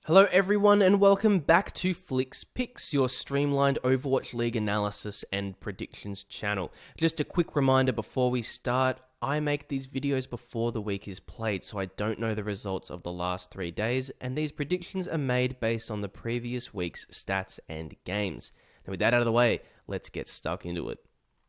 Hello everyone and welcome back to Fliks Picks, your streamlined Overwatch League analysis and predictions channel. Just a quick reminder before we start, I make these videos before the week is played, so I don't know the results of the last 3 days, and these predictions are made based on the previous week's stats and games. Now with that out of the way, let's get stuck into it.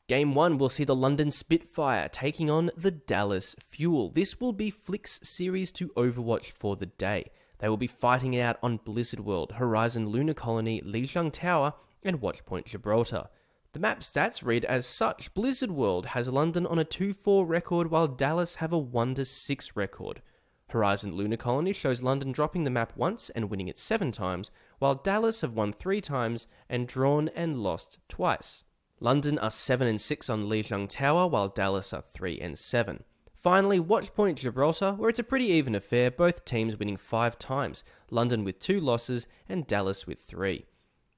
Game 1 will see the London Spitfire taking on the Dallas Fuel. This will be Fliks' series to Overwatch for the day. They will be fighting it out on Blizzard World, Horizon Lunar Colony, Lijiang Tower, and Watchpoint Gibraltar. The map stats read as such: Blizzard World has London on a 2-4 record while Dallas have a 1-6 record. Horizon Lunar Colony shows London dropping the map once and winning it 7 times, while Dallas have won 3 times and drawn and lost twice. London are 7-6 on Lijiang Tower while Dallas are 3-7. Finally, Watchpoint Gibraltar, where it's a pretty even affair, both teams winning 5 times, London with 2 losses and Dallas with 3.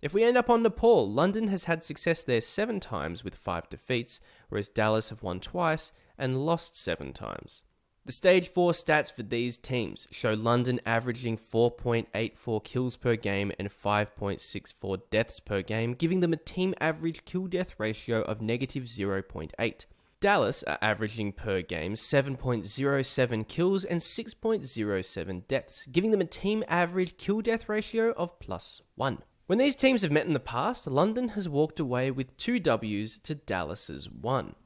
If we end up on Nepal, London has had success there 7 times with 5 defeats, whereas Dallas have won twice and lost 7 times. The Stage 4 stats for these teams show London averaging 4.84 kills per game and 5.64 deaths per game, giving them a team average kill-death ratio of -0.8. Dallas are averaging per game 7.07 kills and 6.07 deaths, giving them a team average kill-death ratio of +1. When these teams have met in the past, London has walked away with 2 Ws to Dallas's 1.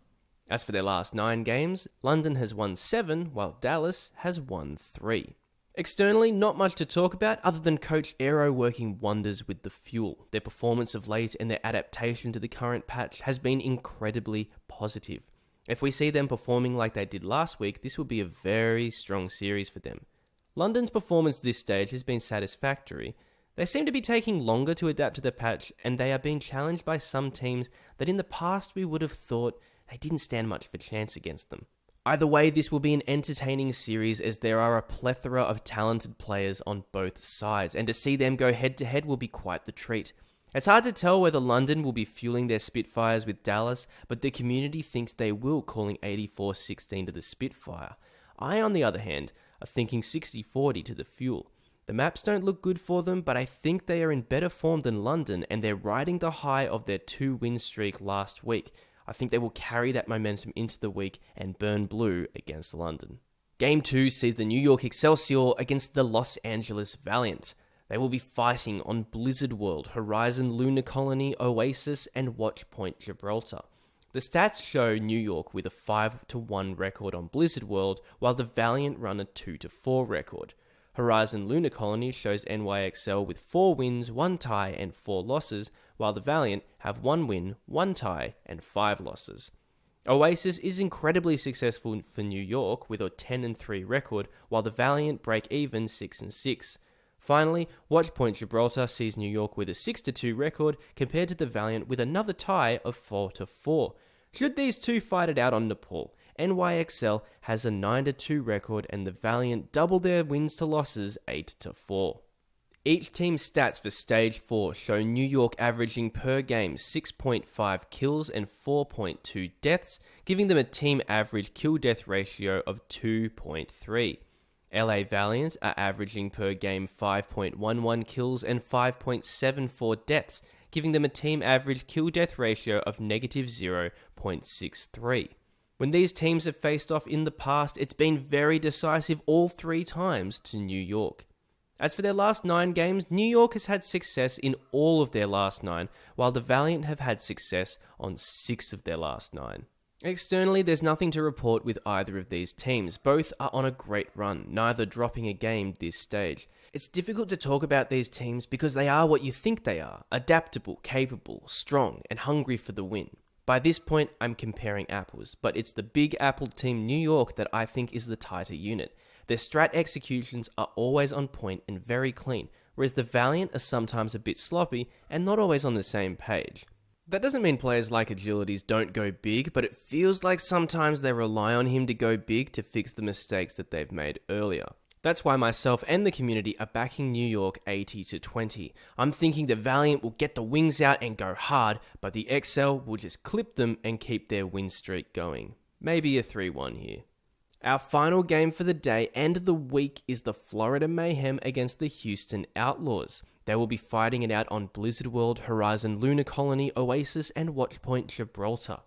As for their last 9 games, London has won 7, while Dallas has won 3. Externally, not much to talk about other than Coach Aero working wonders with the Fuel. Their performance of late and their adaptation to the current patch has been incredibly positive. If we see them performing like they did last week, this will be a very strong series for them. London's performance this stage has been satisfactory. They seem to be taking longer to adapt to the patch, and they are being challenged by some teams that in the past we would have thought they didn't stand much of a chance against them. Either way, this will be an entertaining series as there are a plethora of talented players on both sides, and to see them go head to head will be quite the treat. It's hard to tell whether London will be fueling their Spitfires with Dallas, but the community thinks they will, calling 84-16 to the Spitfire. I, on the other hand, are thinking 60-40 to the Fuel. The maps don't look good for them, but I think they are in better form than London, and they're riding the high of their 2-win streak last week. I think they will carry that momentum into the week and burn blue against London. Game 2 sees the New York Excelsior against the Los Angeles Valiant. They will be fighting on Blizzard World, Horizon Lunar Colony, Oasis, and Watchpoint Gibraltar. The stats show New York with a 5-1 record on Blizzard World, while the Valiant run a 2-4 record. Horizon Lunar Colony shows NYXL with 4 wins, 1 tie, and 4 losses, while the Valiant have 1 win, 1 tie, and 5 losses. Oasis is incredibly successful for New York with a 10-3 record, while the Valiant break even 6-6. Finally, Watchpoint Gibraltar sees New York with a 6-2 record compared to the Valiant with another tie of 4-4. Should these two fight it out on Nepal, NYXL has a 9-2 record and the Valiant double their wins to losses 8-4. Each team's stats for Stage 4 show New York averaging per game 6.5 kills and 4.2 deaths, giving them a team average kill-death ratio of 2.3. LA Valiant are averaging per game 5.11 kills and 5.74 deaths, giving them a team average kill-death ratio of -0.63. When these teams have faced off in the past, it's been very decisive all 3 times to New York. As for their last 9 games, New York has had success in all of their last 9, while the Valiant have had success on 6 of their last 9. Externally, there's nothing to report with either of these teams. Both are on a great run, neither dropping a game this stage. It's difficult to talk about these teams because they are what you think they are: adaptable, capable, strong, and hungry for the win. By this point, I'm comparing apples, but it's the Big Apple team New York that I think is the tighter unit. Their strat executions are always on point and very clean, whereas the Valiant are sometimes a bit sloppy and not always on the same page. That doesn't mean players like Agilities don't go big, but it feels like sometimes they rely on him to go big to fix the mistakes that they've made earlier. That's why myself and the community are backing New York 80-20. I'm thinking the Valiant will get the wings out and go hard, but the XL will just clip them and keep their win streak going. Maybe a 3-1 here. Our final game for the day and the week is the Florida Mayhem against the Houston Outlaws. They will be fighting it out on Blizzard World, Horizon Lunar Colony, Oasis, and Watchpoint Gibraltar.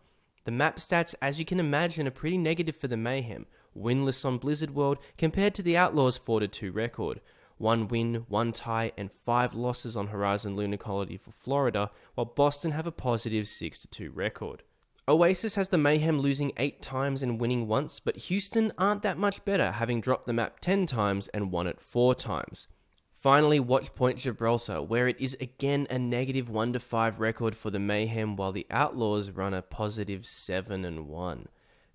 The map stats, as you can imagine, are pretty negative for the Mayhem. Winless on Blizzard World compared to the Outlaws' 4-2 record. 1 win, 1 tie, and 5 losses on Horizon Lunar Colony for Florida, while Boston have a positive 6-2 record. Oasis has the Mayhem losing 8 times and winning once, but Houston aren't that much better, having dropped the map 10 times and won it 4 times. Finally, Watchpoint Gibraltar, where it is again a negative 1-5 record for the Mayhem, while the Outlaws run a positive 7-1.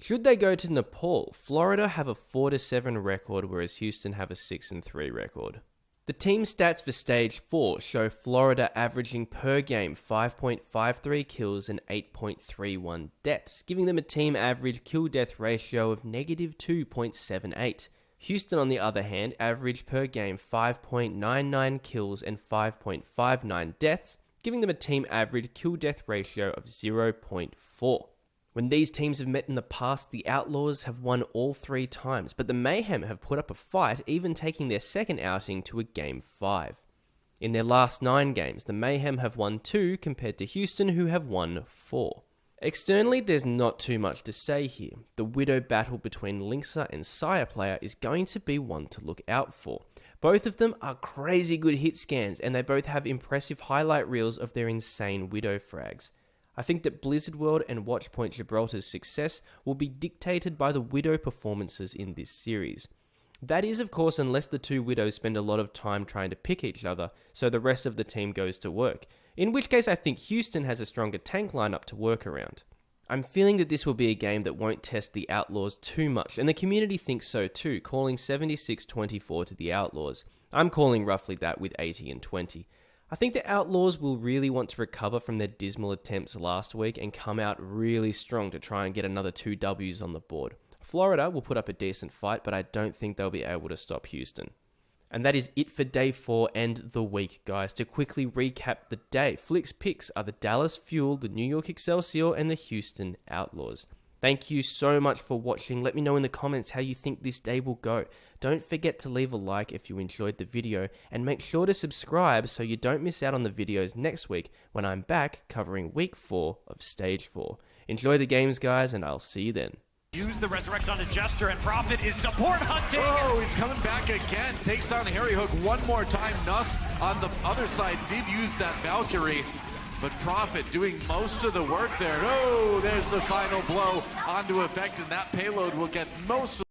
Should they go to Nepal, Florida have a 4-7 record, whereas Houston have a 6-3 record. The team stats for Stage 4 show Florida averaging per game 5.53 kills and 8.31 deaths, giving them a team average kill-death ratio of negative 2.78. Houston, on the other hand, averaged per game 5.99 kills and 5.59 deaths, giving them a team average kill-death ratio of 0.4. When these teams have met in the past, the Outlaws have won all 3 times, but the Mayhem have put up a fight, even taking their second outing to a Game 5. In their last 9 games, the Mayhem have won 2 compared to Houston, who have won 4. Externally, there's not too much to say here. The Widow battle between Linksa and Sire Player is going to be one to look out for. Both of them are crazy good hit scans, and they both have impressive highlight reels of their insane Widow frags. I think that Blizzard World and Watchpoint Gibraltar's success will be dictated by the Widow performances in this series. That is, of course, unless the 2 Widows spend a lot of time trying to pick each other, so the rest of the team goes to work. In which case I think Houston has a stronger tank lineup to work around. I'm feeling that this will be a game that won't test the Outlaws too much, and the community thinks so too, calling 76-24 to the Outlaws. I'm calling roughly that with 80-20. I think the Outlaws will really want to recover from their dismal attempts last week and come out really strong to try and get another 2 Ws on the board. Florida will put up a decent fight, but I don't think they'll be able to stop Houston. And that is it for Day 4 and the week, guys. To quickly recap the day, Fliks picks are the Dallas Fuel, the New York Excelsior, and the Houston Outlaws. Thank you so much for watching. Let me know in the comments how you think this day will go. Don't forget to leave a like if you enjoyed the video, and make sure to subscribe so you don't miss out on the videos next week when I'm back covering Week 4 of Stage 4. Enjoy the games, guys, and I'll see you then. Use the resurrection on the Jester, and Prophet is support hunting. Oh, he's coming back again. Takes on Harry Hook one more time. Nuss on the other side did use that Valkyrie, but Prophet doing most of the work there. Oh, there's the final blow onto effect, and that payload will get most of